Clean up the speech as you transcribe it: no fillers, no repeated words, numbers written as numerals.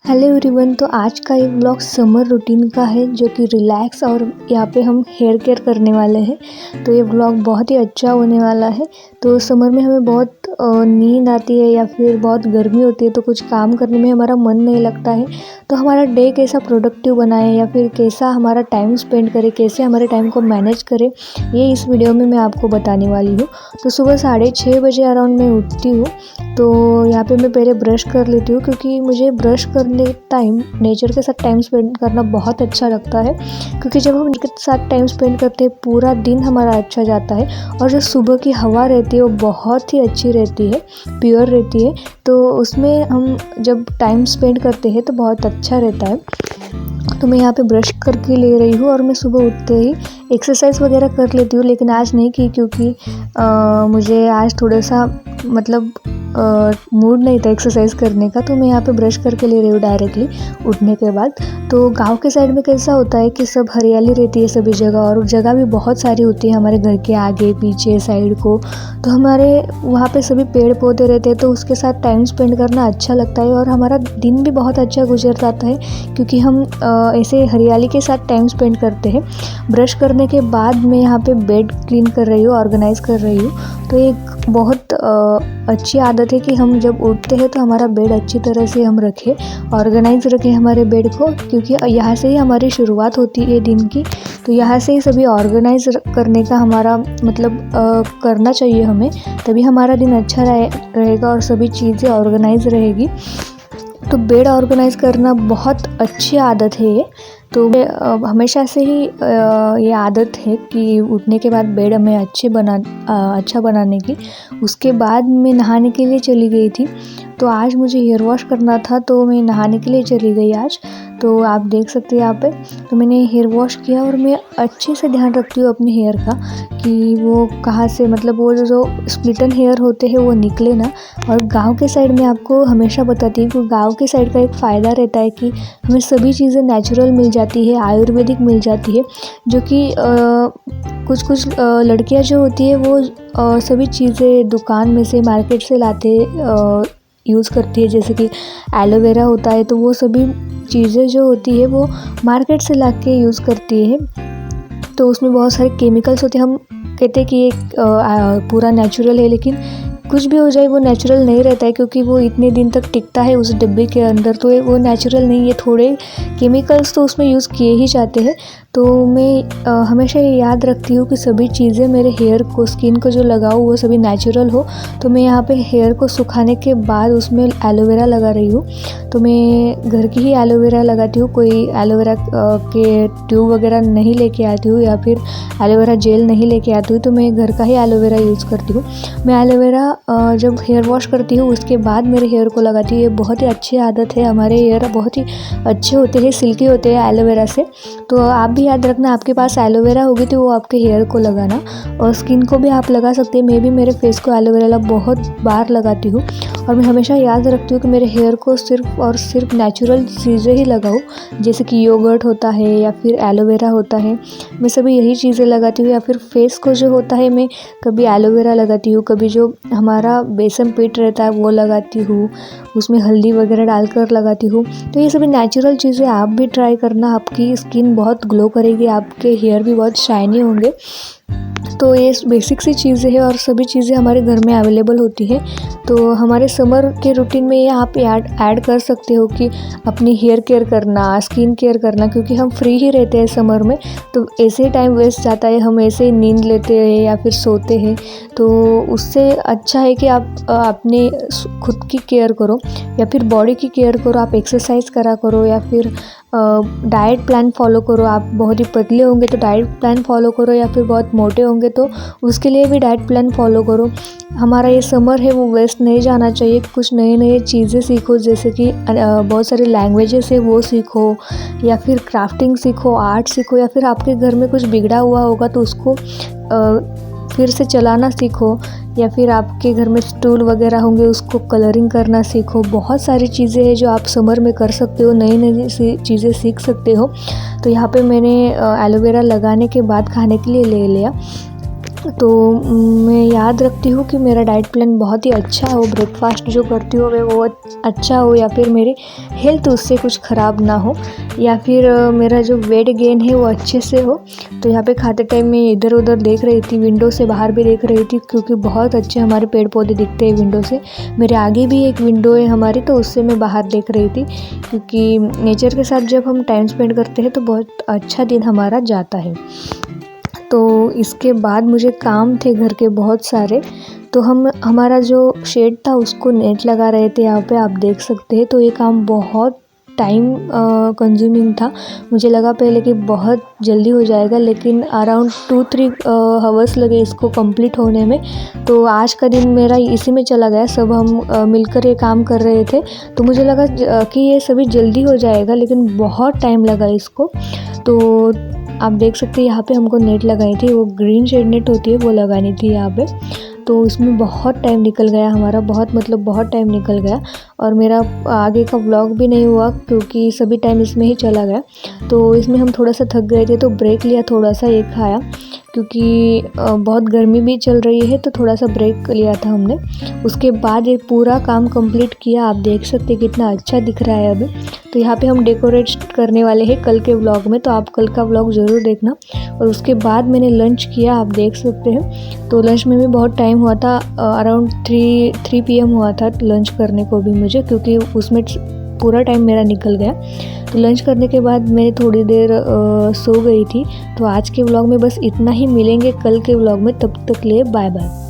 Hello everyone. तो आज का ये व्लॉग समर रूटीन का है जो कि रिलैक्स और यहाँ पे हम हेयर केयर करने वाले हैं। तो ये व्लॉग बहुत ही अच्छा होने वाला है। तो समर में हमें बहुत नींद आती है या फिर बहुत गर्मी होती है तो कुछ काम करने में हमारा मन नहीं लगता है। तो हमारा डे कैसा प्रोडक्टिव बनाए या फिर कैसा हमारा टाइम स्पेंड करे, कैसे हमारे टाइम को मैनेज करें, ये इस वीडियो में मैं आपको बताने वाली हूँ। तो सुबह 6:30 बजे अराउंड मैं उठती हूँ। तो यहाँ पे मैं पहले ब्रश कर लेती हूँ क्योंकि मुझे ब्रश करने टाइम नेचर के साथ टाइम स्पेंड करना बहुत अच्छा लगता है। क्योंकि जब हम उनके साथ टाइम स्पेंड करते हैं पूरा दिन हमारा अच्छा जाता है। और जो सुबह की हवा रहती है वो बहुत ही अच्छी रहती है, प्योर रहती है। तो उसमें हम जब टाइम स्पेंड करते हैं तो बहुत अच्छा रहता है। तो मैं यहाँ पे ब्रश करके ले रही हूँ और मैं सुबह उठते ही एक्सरसाइज वगैरह कर लेती हूँ, लेकिन आज नहीं की क्योंकि मुझे आज थोड़ा सा मतलब मूड नहीं था एक्सरसाइज करने का। तो मैं यहाँ पे ब्रश करके ले रही हूँ डायरेक्टली उठने के बाद। तो गांव के साइड में कैसा होता है कि सब हरियाली रहती है सभी जगह, और जगह भी बहुत सारी होती है हमारे घर के आगे पीछे साइड को। तो हमारे वहाँ पे सभी पेड़ पौधे रहते हैं तो उसके साथ टाइम स्पेंड करना अच्छा लगता है और हमारा दिन भी बहुत अच्छा गुजर जाता है क्योंकि हम ऐसे हरियाली के साथ टाइम स्पेंड करते हैं। ब्रश करने के बाद मैं यहाँ पे बेड क्लीन कर रही हूँ, ऑर्गेनाइज़ कर रही हूँ। तो एक बहुत अच्छी आदत है कि हम जब उठते हैं तो हमारा बेड अच्छी तरह से हम रखें, ऑर्गेनाइज रखें हमारे बेड को, क्योंकि यहाँ से ही हमारी शुरुआत होती है दिन की। तो यहाँ से ही सभी ऑर्गेनाइज करने का हमारा मतलब करना चाहिए हमें, तभी हमारा दिन अच्छा रहेगा और सभी चीज़ें ऑर्गेनाइज रहेगी। तो बेड ऑर्गेनाइज़ करना बहुत अच्छी आदत है ये। तो हमेशा से ही ये आदत है कि उठने के बाद बेड हमें अच्छा बनाने की। उसके बाद मैं नहाने के लिए चली गई थी। तो आज मुझे हेयर वॉश करना था तो मैं नहाने के लिए चली गई आज। तो आप देख सकते हैं यहाँ पे। तो मैंने हेयर वॉश किया और मैं अच्छे से ध्यान रखती हूँ अपने हेयर का कि वो कहाँ से मतलब वो जो स्प्लिटन हेयर होते हैं वो निकले ना। और गांव के साइड में आपको हमेशा बताती हूँ कि गांव के साइड का एक फ़ायदा रहता है कि हमें सभी चीज़ें नेचुरल मिल जाती है, आयुर्वेदिक मिल जाती है। जो कि कुछ लड़कियाँ जो होती है वो सभी चीज़ें दुकान में से मार्केट से लाते यूज़ करती है। जैसे कि एलोवेरा होता है तो वो सभी चीज़ें जो होती है वो मार्केट से ला के यूज़ करती है। तो उसमें बहुत सारे केमिकल्स होते हैं। हम कहते हैं कि ये पूरा नेचुरल है, लेकिन कुछ भी हो जाए वो नेचुरल नहीं रहता है क्योंकि वो इतने दिन तक टिकता है उस डिब्बे के अंदर। तो वो नेचुरल नहीं है, थोड़े केमिकल्स तो उसमें यूज़ किए ही जाते हैं। तो मैं हमेशा ये याद रखती हूँ कि सभी चीज़ें मेरे हेयर को, स्किन को जो लगाऊँ वो सभी नेचुरल हो। तो मैं यहाँ पे हेयर को सुखाने के बाद उसमें एलोवेरा लगा रही हूँ। तो मैं घर की ही एलोवेरा लगाती हूँ, कोई एलोवेरा के ट्यूब वगैरह नहीं लेके आती हूँ या फिर एलोवेरा जेल नहीं लेके आती हूँ। तो मैं घर का ही एलोवेरा यूज़ करती हूँ। मैं एलोवेरा जब हेयर वॉश करती हूँ उसके बाद मेरे हेयर को लगाती हूँ। ये बहुत ही अच्छी आदत है, हमारे हेयर बहुत ही अच्छे होते हैं, सिल्की होते हैं एलोवेरा से। तो आप भी याद रखना, आपके पास एलोवेरा होगी तो वो आपके हेयर को लगाना, और स्किन को भी आप लगा सकते हैं। मैं भी मेरे फेस को एलोवेरा बहुत बार लगाती हूँ और मैं हमेशा याद रखती हूँ कि मेरे हेयर को सिर्फ और सिर्फ नेचुरल चीज़ें ही लगाऊँ, जैसे कि योगर्ट होता है या फिर एलोवेरा होता है। मैं सभी यही चीज़ें लगाती हूँ। या फिर फेस को जो होता है मैं कभी एलोवेरा लगाती हूँ, कभी जो हमारा बेसन पीठ रहता है वो लगाती हूँ, उसमें हल्दी वगैरह डालकर लगाती हूँ। तो ये सभी नेचुरल चीज़ें आप भी ट्राई करना, आपकी स्किन बहुत ग्लो करेगी, आपके हेयर भी बहुत शाइनी होंगे। तो ये बेसिक सी चीज़ें हैं और सभी चीज़ें हमारे घर में अवेलेबल होती है। तो हमारे समर के रूटीन में ये आप ऐड कर सकते हो कि अपनी हेयर केयर करना, स्किन केयर करना, क्योंकि हम फ्री ही रहते हैं समर में। तो ऐसे ही टाइम वेस्ट जाता है, हम ऐसे ही नींद लेते हैं या फिर सोते हैं। तो उससे अच्छा है कि आप अपने खुद की केयर करो या फिर बॉडी की केयर करो, आप एक्सरसाइज करा करो या फिर डाइट प्लान फॉलो करो। आप बहुत ही पतले होंगे तो डाइट प्लान फॉलो करो, या फिर बहुत मोटे होंगे तो उसके लिए भी डाइट प्लान फॉलो करो। हमारा ये समर है वो वेस्ट नहीं जाना चाहिए। कुछ नए नए चीज़ें सीखो, जैसे कि बहुत सारे लैंग्वेजेस है वो सीखो, या फिर क्राफ्टिंग सीखो, आर्ट सीखो, या फिर आपके घर में कुछ बिगड़ा हुआ होगा तो उसको फिर से चलाना सीखो, या फिर आपके घर में स्टूल वगैरह होंगे उसको कलरिंग करना सीखो। बहुत सारी चीज़ें हैं जो आप समर में कर सकते हो, नई नई चीज़ें सीख सकते हो। तो यहाँ पे मैंने एलोवेरा लगाने के बाद खाने के लिए ले लिया। तो मैं याद रखती हूँ कि मेरा डाइट प्लान बहुत ही अच्छा हो, ब्रेकफास्ट जो करती हूँ वो अच्छा हो, या फिर मेरी हेल्थ उससे कुछ ख़राब ना हो, या फिर मेरा जो वेट गेन है वो अच्छे से हो। तो यहाँ पे खाते टाइम मैं इधर उधर देख रही थी, विंडो से बाहर भी देख रही थी, क्योंकि बहुत अच्छे हमारे पेड़ पौधे दिखते हैं विंडो से। मेरे आगे भी एक विंडो है हमारी, तो उससे मैं बाहर देख रही थी, क्योंकि नेचर के साथ जब हम टाइम स्पेंड करते हैं तो बहुत अच्छा दिन हमारा जाता है। तो इसके बाद मुझे काम थे घर के बहुत सारे, तो हमारा जो शेड था उसको नेट लगा रहे थे। यहाँ पे आप देख सकते हैं। तो ये काम बहुत टाइम कंज्यूमिंग था। मुझे लगा पहले कि बहुत जल्दी हो जाएगा, लेकिन अराउंड 2-3 हावर्स लगे इसको कंप्लीट होने में। तो आज का दिन मेरा इसी में चला गया। सब हम मिलकर ये काम कर रहे थे, तो मुझे लगा कि ये सभी जल्दी हो जाएगा, लेकिन बहुत टाइम लगा इसको। तो आप देख सकते हैं यहाँ पे हमको नेट लगाई थी, वो ग्रीन शेड नेट होती है वो लगानी थी यहाँ पे। तो उसमें बहुत टाइम निकल गया हमारा, बहुत टाइम निकल गया, और मेरा आगे का व्लॉग भी नहीं हुआ क्योंकि सभी टाइम इसमें ही चला गया। तो इसमें हम थोड़ा सा थक गए थे, तो ब्रेक लिया, थोड़ा सा ये खाया, क्योंकि बहुत गर्मी भी चल रही है, तो थोड़ा सा ब्रेक लिया था हमने। उसके बाद ये पूरा काम कंप्लीट किया। आप देख सकते हैं कितना अच्छा दिख रहा है अभी। तो यहाँ पे हम डेकोरेट करने वाले हैं कल के व्लॉग में, तो आप कल का व्लॉग ज़रूर देखना। और उसके बाद मैंने लंच किया, आप देख सकते हैं। तो लंच में भी बहुत टाइम हुआ था, अराउंड 3 PM हुआ था लंच करने को भी मुझे, क्योंकि उसमें पूरा टाइम मेरा निकल गया। तो लंच करने के बाद मैं थोड़ी देर सो गई थी। तो आज के व्लॉग में बस इतना ही, मिलेंगे कल के व्लॉग में, तब तक लिए बाय बाय।